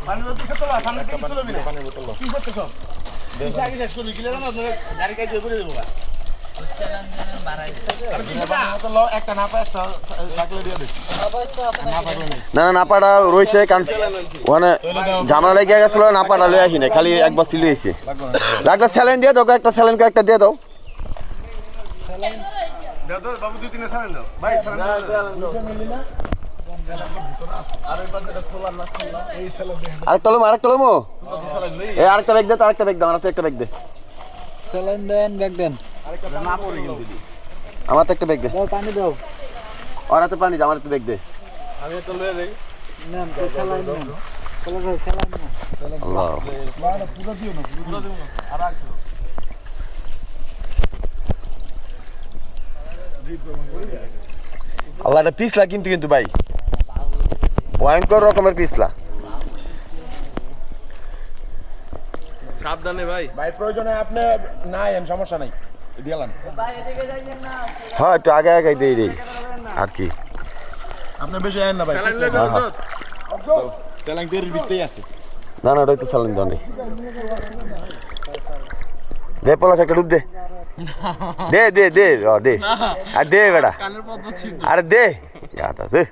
পানি বোতল খেতে না সামনে থেকে চলবি না পানি বোতল কি করতে সব তুই আগে শেষ করবি কিলে না গাড়ি কাজ করে দেবো গা না নাপাটা রয়েছে কারণ ওখানে ঝামেলা লেগে গেছিল নাপাটা লয়ে আসি না খালি একবার ছিল এসে ডাক্তার স্যালাইন দিয়ে দাও একটা স্যালাইন একটা দিয়ে দাও বাবু দুই তিনটা স্যালাইন দাও ভাই আরেকটা লোমো এই আরেকটা ব্যাগ দে তো আরেকটা ব্যাগ দাও আমার একটা ব্যাগ দে স্যালাইন দেন ব্যাগ দেন না পড়ে কিন্তু আমার তো একটা ব্যাগ দে দাও পানি দাও আর হাতে পানি দে আমার একটা ব্যাগ দে আমি তো লয়ে যাই নেন স্যালাইন নেন স্যালাইন নেন আল্লাহ না পুরো দিও না পুরো দিও না আর রাখো আল্লাহ এটা পিছলা কিন্তু ভাই ভয়ঙ্কর রকমের পিছলা সাবধানে ভাই ভাই প্রয়োজনে আপনি না এন সমস্যা নাই দিলাম হ্যাঁ একটু আগে আগে দিয়ে দেই আর কি আপনি বেশি আইন না ভাই স্যালাইন তের ভিতরেই আছে না ওটা একটু স্যালাইন দাও নেই দে পলাশ একটা ডুব দে দে আর দে বেটা আরে দে